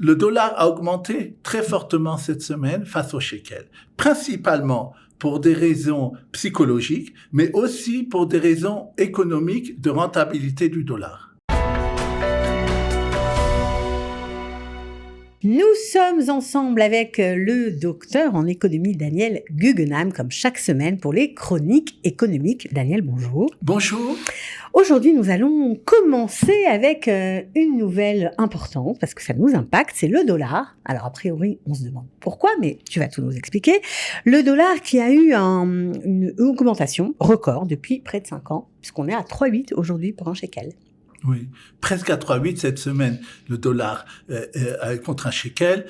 Le dollar a augmenté très fortement cette semaine face au shekel, principalement pour des raisons psychologiques, mais aussi pour des raisons économiques de rentabilité du dollar. Nous sommes ensemble avec le docteur en économie Daniel Guggenheim, comme chaque semaine pour les chroniques économiques. Daniel, bonjour. Bonjour. Aujourd'hui, nous allons commencer avec une nouvelle importante, parce que ça nous impacte, c'est le dollar. Alors, a priori, on se demande pourquoi, mais tu vas tout nous expliquer. Le dollar qui a eu une augmentation record depuis près de 5 ans, puisqu'on est à 3,8 aujourd'hui pour un shekel. Oui, presque à 3,8 cette semaine, le dollar contre un shekel.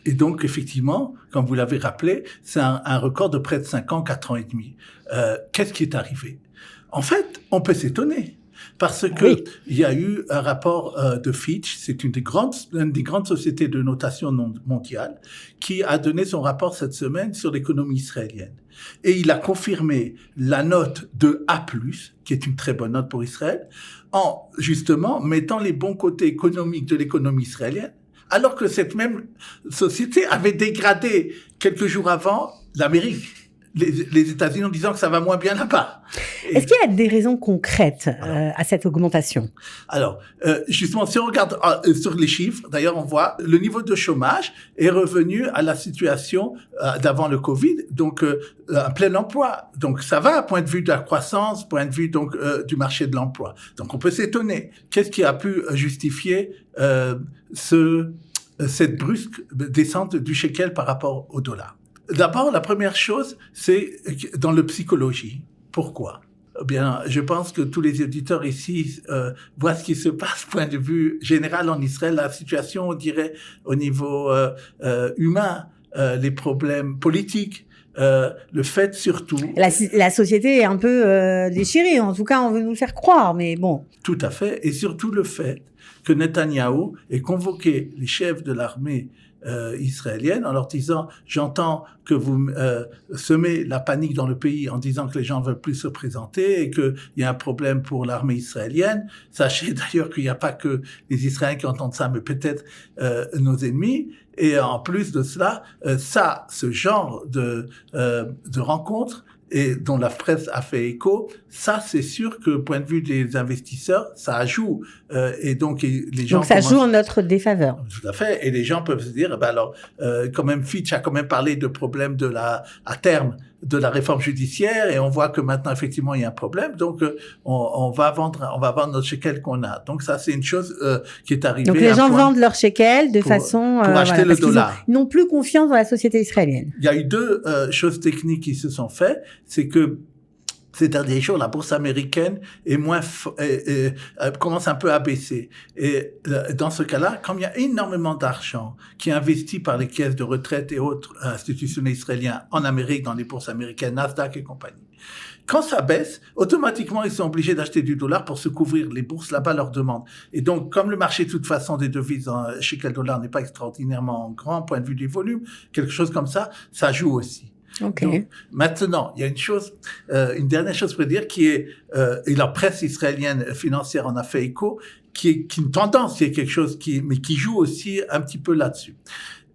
Et donc, effectivement, comme vous l'avez rappelé, c'est un record de près de 5 ans, 4 ans et demi. Qu'est-ce qui est arrivé? En fait, on peut s'étonner. Parce que il y a eu un rapport de Fitch, c'est une des grandes sociétés de notation mondiale, qui a donné son rapport cette semaine sur l'économie israélienne. Et il a confirmé la note de A+, qui est une très bonne note pour Israël, en justement mettant les bons côtés économiques de l'économie israélienne, alors que cette même société avait dégradé quelques jours avant l'Amérique, les États-Unis, en disant que ça va moins bien là-bas. Est-ce qu'il y a des raisons concrètes à cette augmentation? Alors, justement, si on regarde sur les chiffres, d'ailleurs, on voit le niveau de chômage est revenu à la situation d'avant le Covid, donc un plein emploi. Donc, ça va, point de vue de la croissance, point de vue donc du marché de l'emploi. Donc, on peut s'étonner. Qu'est-ce qui a pu justifier cette brusque descente du shekel par rapport au dollar? D'abord, la première chose, c'est dans le psychologie. Pourquoi? Eh bien, je pense que tous les auditeurs ici voient ce qui se passe, point de vue général en Israël, la situation, on dirait, au niveau humain, les problèmes politiques, le fait surtout... La société est un peu déchirée, en tout cas, on veut nous le faire croire, mais bon. Tout à fait, et surtout le fait que Netanyahou ait convoqué les chefs de l'armée israélienne en leur disant « J'entends que vous semez la panique dans le pays en disant que les gens veulent plus se présenter et qu'il y a un problème pour l'armée israélienne. Sachez d'ailleurs qu'il n'y a pas que les Israéliens qui entendent ça, mais peut-être nos ennemis. Et en plus de cela, ce genre de rencontre et dont la presse a fait écho, ça c'est sûr que point de vue des investisseurs, ça joue et donc les gens. Donc ça joue en notre défaveur. Tout à fait, et les gens peuvent se dire, ben alors quand même Fitch a quand même parlé de problème à terme de la réforme judiciaire et on voit que maintenant effectivement il y a un problème, donc on va vendre notre shekel qu'on a. Donc ça c'est une chose qui est arrivée. Donc les gens vendent leur shekel de façon pour acheter le dollar. Ils n'ont plus confiance dans la société israélienne. Il y a eu deux choses techniques qui se sont faites, c'est que ces derniers jours, la bourse américaine est commence un peu à baisser. Et dans ce cas-là, comme il y a énormément d'argent qui est investi par les caisses de retraite et autres institutionnels israéliens en Amérique, dans les bourses américaines, Nasdaq et compagnie, quand ça baisse, automatiquement, ils sont obligés d'acheter du dollar pour se couvrir. Les bourses là-bas leur demandent. Et donc, comme le marché, de toute façon, des devises en shekel dollar n'est pas extraordinairement grand, point de vue du volume, quelque chose comme ça, ça joue aussi. Okay. Donc, maintenant, il y a une dernière chose pour dire qui est, et la presse israélienne financière en a fait écho, qui est une tendance, qui est quelque chose mais qui joue aussi un petit peu là-dessus.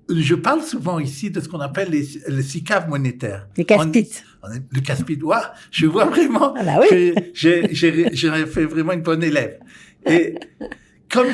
Je parle souvent ici de ce qu'on appelle les SICAV monétaires. Les casse-pites. Le casse-pites, je vois vraiment que j'ai fait vraiment une bonne élève. Et comme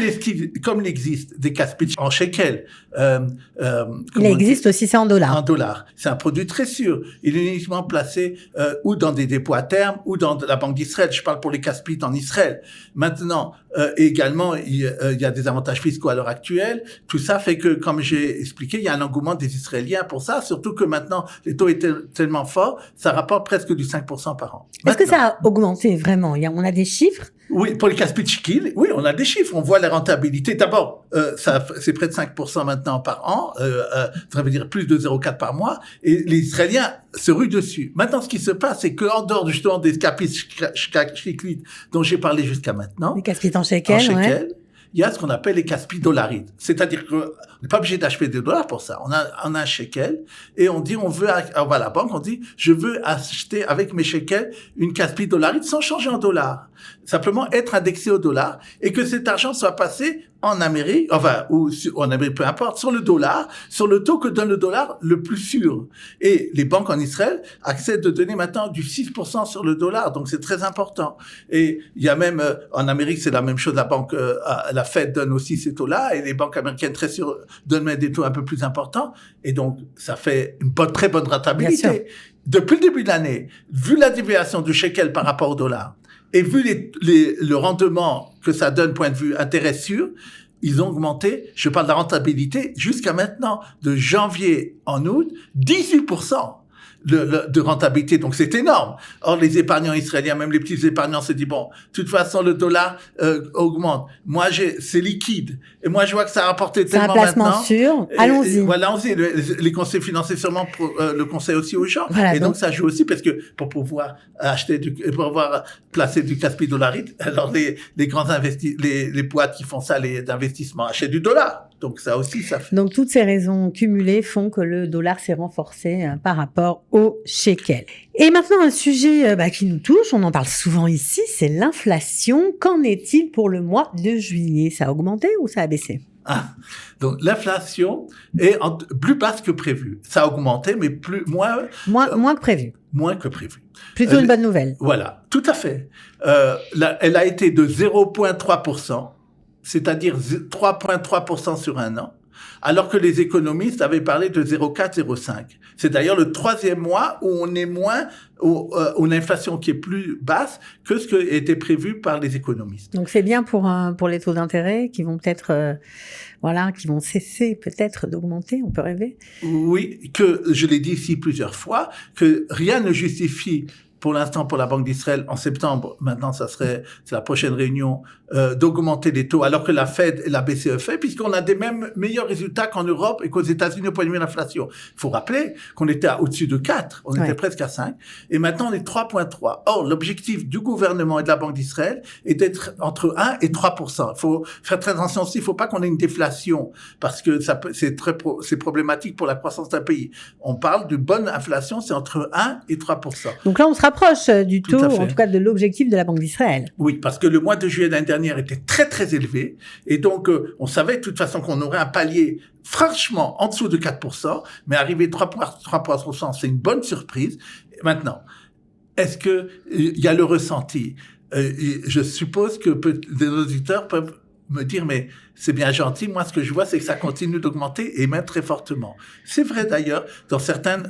il existe des casse-pites en shekel, il existe aussi ça en dollars. En dollars. C'est un produit très sûr. Il est uniquement placé ou dans des dépôts à terme ou dans la Banque d'Israël. Je parle pour les casse-pites en Israël. Maintenant, également, il y a des avantages fiscaux à l'heure actuelle. Tout ça fait que, comme j'ai expliqué, il y a un engouement des Israéliens pour ça, surtout que maintenant, les taux étaient tellement forts, ça rapporte presque du 5% par an. Est-ce que ça a augmenté vraiment? On a des chiffres? Oui, pour les casse-pites shekel, oui, on a des chiffres. On voit la rentabilité. D'abord, c'est près de 5% maintenant par an. Ça veut dire plus de 0,4 par mois. Et les Israéliens se ruent dessus. Maintenant, ce qui se passe, c'est qu'en dehors justement des casse-pites shekel dont j'ai parlé jusqu'à maintenant. Les casse-pites en shekel, ouais. Il y a ce qu'on appelle les casse-pites dollarides. C'est-à-dire qu'on n'est pas obligé d'acheter des dollars pour ça. On a un shekel et on dit on va à la banque, on dit je veux acheter avec mes shekels une casse-pite dollaride sans changer en dollars. Simplement être indexé au dollar et que cet argent soit passé en Amérique, en Amérique, peu importe, sur le dollar, sur le taux que donne le dollar le plus sûr. Et les banques en Israël acceptent de donner maintenant du 6% sur le dollar, donc c'est très important. Et il y a même, en Amérique, c'est la même chose, la Fed donne aussi ces taux-là, et les banques américaines très sûres donnent même des taux un peu plus importants, et donc ça fait une très bonne rentabilité. Depuis le début de l'année, vu la déviation du shekel par rapport au dollar, et vu le rendement que ça donne point de vue intérêt sûr, ils ont augmenté, je parle de la rentabilité, jusqu'à maintenant, de janvier en août, 18% de rentabilité. Donc c'est énorme. Or, les épargnants israéliens, même les petits épargnants, se disent, bon, de toute façon, le dollar augmente. Moi, c'est liquide. Et moi, je vois que ça a rapporté tellement maintenant. C'est un placement sûr. Allons-y. Voilà, allons-y. Les conseils financiers sûrement le conseillent aussi aux gens. Voilà, et donc, ça joue aussi parce que pour pouvoir pour pouvoir placer du cash dollarite, alors les grands les boîtes qui font ça, d'investissement achètent du dollar. Donc ça aussi, ça fait. Donc toutes ces raisons cumulées font que le dollar s'est renforcé par rapport au shekel. Et maintenant un sujet qui nous touche, on en parle souvent ici, c'est l'inflation. Qu'en est-il pour le mois de juillet? Ça a augmenté ou ça a baissé? Donc l'inflation est plus basse que prévu. Ça a augmenté, mais moins que prévu. Moins que prévu. Plutôt une bonne nouvelle. Voilà, tout à fait. Elle a été de 0,3%. C'est-à-dire 3,3% sur un an, alors que les économistes avaient parlé de 0,4, 0,5. C'est d'ailleurs le troisième mois où on est moins, où l'inflation qui est plus basse que ce qui était prévu par les économistes. Donc c'est bien pour les taux d'intérêt qui vont peut-être, qui vont cesser peut-être d'augmenter, on peut rêver. Oui, que je l'ai dit ici plusieurs fois, que rien ne justifie pour l'instant, pour la Banque d'Israël, en septembre, maintenant, c'est la prochaine réunion, d'augmenter les taux, alors que la Fed et la BCE fait, puisqu'on a des mêmes meilleurs résultats qu'en Europe et qu'aux États-Unis au point de vue de l'inflation. Il faut rappeler qu'on était au-dessus de 4, on était presque à 5, et maintenant on est 3,3. Or, l'objectif du gouvernement et de la Banque d'Israël est d'être entre 1 et 3%. Il faut faire très attention aussi, il ne faut pas qu'on ait une déflation, parce que c'est problématique pour la croissance d'un pays. On parle de bonne inflation, c'est entre 1 et 3%. Donc là, on se rapproche du taux, en tout cas de l'objectif de la Banque d'Israël. Oui, parce que le mois de juillet l'année dernière était très très élevé, et donc on savait de toute façon qu'on aurait un palier franchement en dessous de 4%, mais arriver 3%, c'est une bonne surprise. Et maintenant, est-ce que il y a le ressenti? Je suppose que des auditeurs peuvent me dire, mais c'est bien gentil, moi ce que je vois c'est que ça continue d'augmenter et même très fortement. C'est vrai d'ailleurs dans certains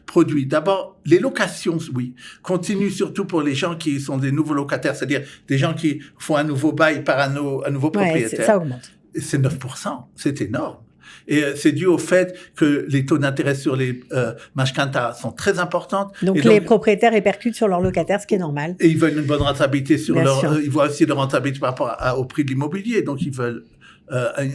produits. D'abord, les locations, oui, continuent surtout pour les gens qui sont des nouveaux locataires, c'est-à-dire des gens qui font un nouveau bail par un nouveau propriétaire. Ça augmente. C'est 9%, c'est énorme. Et c'est dû au fait que les taux d'intérêt sur les mashkanta sont très importantes. Donc les propriétaires répercutent sur leurs locataires, ce qui est normal. Et ils veulent une bonne rentabilité sur ils voient aussi de rentabilité par rapport au prix de l'immobilier, donc ils veulent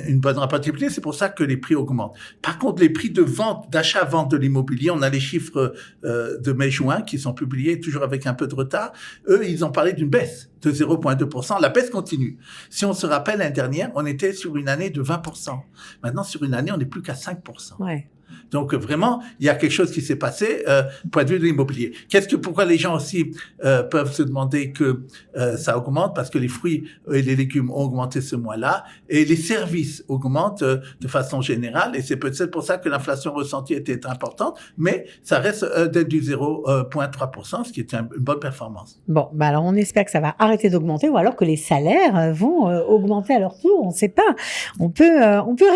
une bonne rentabilité, c'est pour ça que les prix augmentent. Par contre, les prix de vente, d'achat-vente de l'immobilier, on a les chiffres de mai-juin qui sont publiés toujours avec un peu de retard. Eux, ils ont parlé d'une baisse de 0,2%. La baisse continue. Si on se rappelle, l'année dernière, on était sur une année de 20%. Maintenant, sur une année, on n'est plus qu'à 5%. Ouais. Donc vraiment, il y a quelque chose qui s'est passé point de vue de l'immobilier. Pourquoi les gens aussi peuvent se demander que ça augmente? Parce que les fruits et les légumes ont augmenté ce mois-là et les services augmentent de façon générale, et c'est peut-être pour ça que l'inflation ressentie était importante, mais ça reste d'être du 0,3%, ce qui est une bonne performance. Bon, alors on espère que ça va arrêter d'augmenter, ou alors que les salaires vont augmenter à leur tour. On ne sait pas. On peut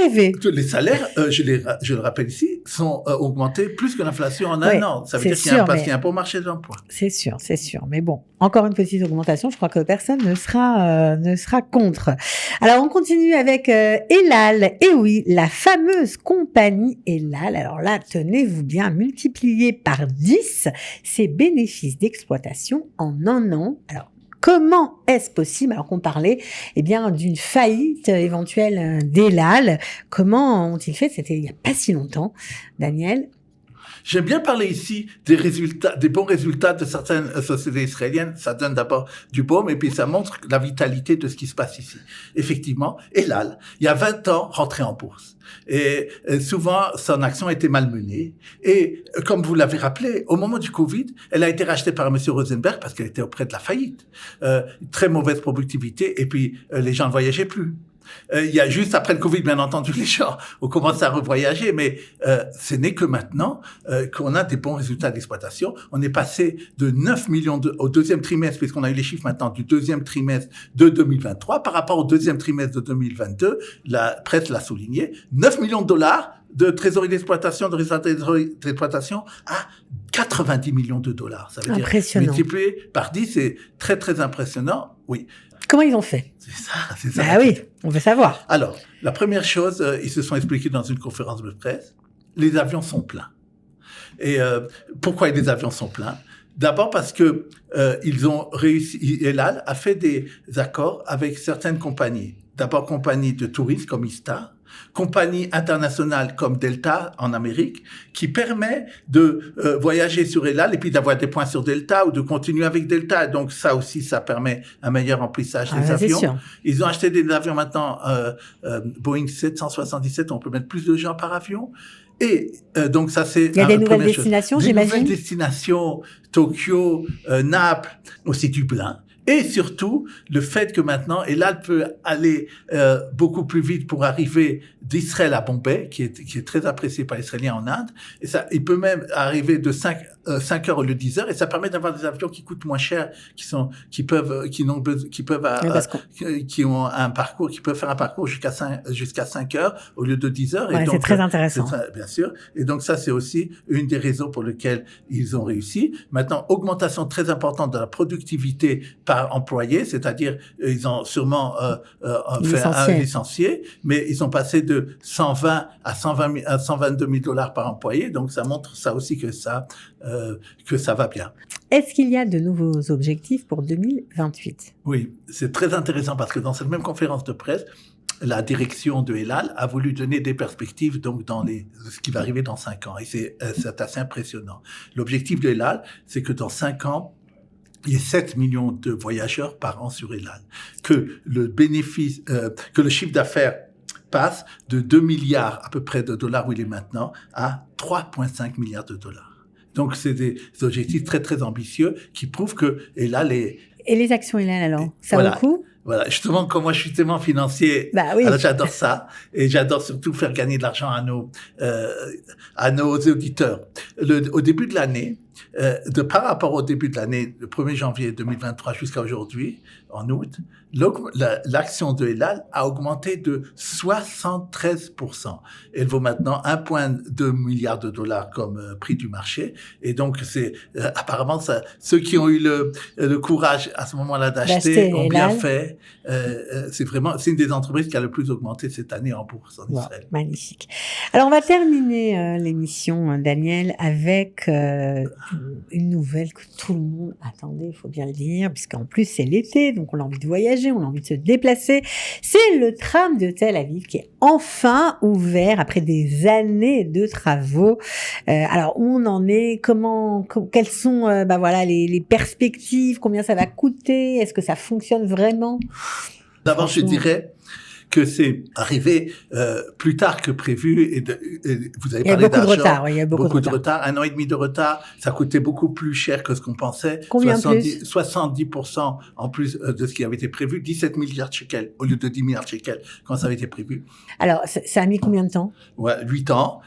rêver. Les salaires, je le rappelle ici, sont augmentés plus que l'inflation en un an. Ça veut dire qu'il y a un beau marché de l'emploi. C'est sûr. Mais bon, encore une petite augmentation, je crois que personne ne sera contre. Alors, on continue avec El Al. Et oui, la fameuse compagnie El Al. Alors là, tenez-vous bien, multiplié par 10 ses bénéfices d'exploitation en un an. Alors, comment est-ce possible, alors qu'on parlait d'une faillite éventuelle d'El Al? Comment ont-ils fait? C'était il n'y a pas si longtemps, Daniel. J'aime bien parler ici des bons résultats de certaines sociétés israéliennes. Ça donne d'abord du baume et puis ça montre la vitalité de ce qui se passe ici. Effectivement, El Al, il y a 20 ans, rentrait en bourse. Et souvent, son action était malmenée. Et comme vous l'avez rappelé, au moment du Covid, elle a été rachetée par M. Rosenberg parce qu'elle était auprès de la faillite. Très mauvaise productivité et puis les gens ne voyageaient plus. Il y a juste après le Covid, bien entendu, les gens ont commencé à revoyager, mais ce n'est que maintenant qu'on a des bons résultats d'exploitation. On est passé de 9 millions au deuxième trimestre, puisqu'on a eu les chiffres maintenant du deuxième trimestre de 2023, par rapport au deuxième trimestre de 2022, la presse l'a souligné, 9 millions de dollars de trésorerie d'exploitation, de résultats d'exploitation à 90 millions de dollars. Ça veut dire multiplié par 10, c'est très, très impressionnant. Oui. Comment ils ont fait? C'est ça. Ah oui, on veut savoir. Alors, la première chose, ils se sont expliqués dans une conférence de presse. Les avions sont pleins. Et pourquoi les avions sont pleins? D'abord parce que ils ont réussi. El Al a fait des accords avec certaines compagnies. D'abord compagnies de tourisme comme Istar, compagnie internationale comme Delta en Amérique, qui permet de voyager sur El Al et puis d'avoir des points sur Delta ou de continuer avec Delta. Donc ça aussi, ça permet un meilleur remplissage des avions. Sûr. Ils ont acheté des avions maintenant, Boeing 777, on peut mettre plus de gens par avion. Et donc ça c'est il y a des nouvelles destinations, j'imagine. Des nouvelles destinations, Tokyo, Naples, aussi Dublin. Et surtout, le fait que maintenant, El Al peut aller beaucoup plus vite pour arriver d'Israël à Bombay, qui est très apprécié par les Israéliens en Inde. Et ça, il peut même arriver de 5 heures au lieu de 10 heures. Et ça permet d'avoir des avions qui coûtent moins cher, qui ont un parcours, qui peuvent faire un parcours jusqu'à 5 heures au lieu de 10 heures. Ouais, et donc, c'est très intéressant. Bien sûr. Et donc ça, c'est aussi une des raisons pour lesquelles ils ont réussi. Maintenant, augmentation très importante de la productivité par employé, c'est-à-dire ils ont sûrement fait un licencié, mais ils sont passés de 120 à 122 000 dollars par employé, donc ça montre ça aussi que ça va bien. Est-ce qu'il y a de nouveaux objectifs pour 2028? Oui, c'est très intéressant parce que dans cette même conférence de presse, la direction de El Al a voulu donner des perspectives donc dans ce qui va arriver dans 5 ans, et c'est assez impressionnant. L'objectif de El Al, c'est que dans 5 ans, il y a 7 millions de voyageurs par an sur El Al, que le chiffre d'affaires passe de 2 milliards à peu près de dollars où il est maintenant à 3,5 milliards de dollars. Donc c'est des objectifs très très ambitieux qui prouvent que El Al est... Et les actions El Al alors, ça vaut le coup? Voilà, justement, comme moi je suis tellement financier, alors j'adore ça, et j'adore surtout faire gagner de l'argent à nos auditeurs. Au début de l'année, par rapport au début de l'année, le 1er janvier 2023 jusqu'à aujourd'hui, en août, l'action de El Al a augmenté de 73%. Elle vaut maintenant 1,2 milliard de dollars comme prix du marché. Et donc, c'est apparemment ça, ceux qui ont eu le courage à ce moment-là d'acheter ont bien fait. C'est une des entreprises qui a le plus augmenté cette année en bourse en Israël. Magnifique. Alors, on va terminer l'émission, Daniel, avec une nouvelle que tout le monde attendait, il faut bien le dire, puisqu'en plus c'est l'été, donc on a envie de voyager, on a envie de se déplacer. C'est le tram de Tel Aviv qui est enfin ouvert après des années de travaux. Alors où on en est, quelles sont les perspectives, combien ça va coûter, est-ce que ça fonctionne vraiment? D'abord, je dirais que c'est arrivé plus tard que prévu et vous avez parlé d'argent. Il y a beaucoup de retard. 1 an et demi de retard. Ça coûtait beaucoup plus cher que ce qu'on pensait. Combien plus? 70% en plus de ce qui avait été prévu. 17 milliards de shekels au lieu de 10 milliards de shekels quand ça avait été prévu. Alors, ça a mis combien de temps? 8 ans.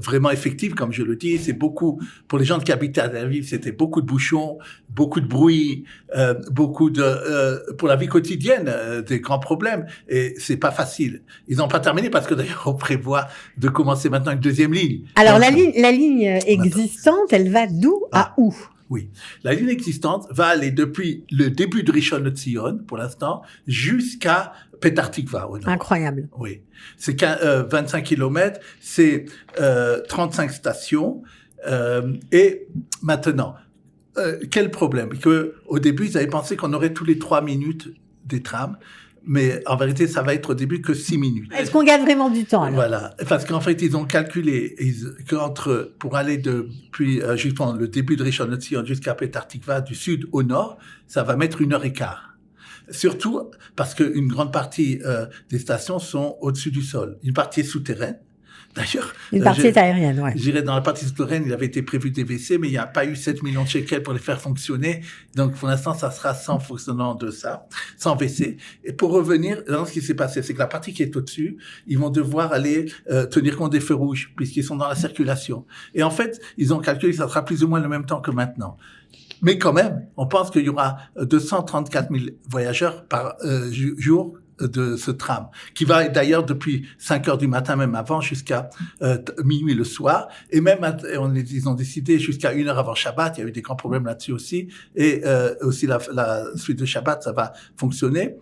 Vraiment effectif, comme je le dis. C'est beaucoup, pour les gens qui habitaient à Tel Aviv, c'était beaucoup de bouchons, beaucoup de bruit, pour la vie quotidienne, des grands problèmes. Et c'est pas facile. Ils n'ont pas terminé parce que d'ailleurs on prévoit de commencer maintenant une deuxième ligne. Alors la ligne existante, elle va d'où à où? Oui, la ligne existante va aller depuis le début de Rishon LeZion pour l'instant jusqu'à Petar Tikva. Incroyable. Oui, c'est 25 kilomètres, c'est 35 stations et maintenant. Quel problème? Que au début ils avaient pensé qu'on aurait tous les 3 minutes des trams. Mais en vérité, ça va être au début que 6 minutes. Est-ce qu'on gagne vraiment du temps alors? Voilà, parce qu'en fait, ils ont calculé pour aller depuis justement le début de Rishon LeZion jusqu'à Petar Tikva, du sud au nord, ça va mettre 1h15. Surtout parce qu'une grande partie des stations sont au-dessus du sol. Une partie est souterraine. D'ailleurs, Une partie est aérienne, ouais. je dirais, dans la partie souterraine, il avait été prévu des WC, mais il n'y a pas eu 7 millions de shekels pour les faire fonctionner. Donc, pour l'instant, ça sera sans fonctionnement de ça, sans WC. Et pour revenir, là, ce qui s'est passé, c'est que la partie qui est au-dessus, ils vont devoir aller tenir compte des feux rouges, puisqu'ils sont dans la circulation. Et en fait, ils ont calculé que ça sera plus ou moins le même temps que maintenant. Mais quand même, on pense qu'il y aura 234 000 voyageurs par jour de ce tram, qui va d'ailleurs depuis 5 heures du matin, même avant, jusqu'à minuit le soir. Et même, ils ont décidé jusqu'à 1 heure avant Shabbat. Il y a eu des grands problèmes là-dessus aussi. Et aussi la suite de Shabbat, ça va fonctionner.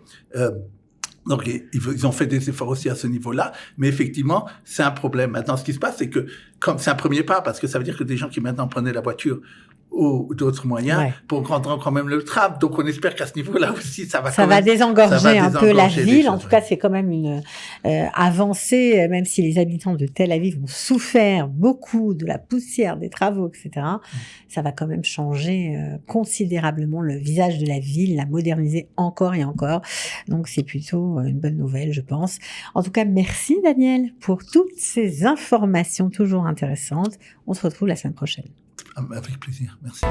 Donc, ils ont fait des efforts aussi à ce niveau-là, mais effectivement, c'est un problème. Maintenant, ce qui se passe, c'est que, comme c'est un premier pas, parce que ça veut dire que des gens qui maintenant prenaient la voiture ou d'autres moyens pour prendre quand même le tram. Donc, on espère qu'à ce niveau-là aussi, ça va désengorger un peu la ville. En tout cas, c'est quand même une avancée, même si les habitants de Tel Aviv ont souffert beaucoup de la poussière, des travaux, etc. Ça va quand même changer considérablement le visage de la ville, la moderniser encore et encore. Donc, c'est plutôt une bonne nouvelle, je pense. En tout cas, merci Daniel pour toutes ces informations toujours intéressantes. On se retrouve la semaine prochaine. Avec plaisir, merci.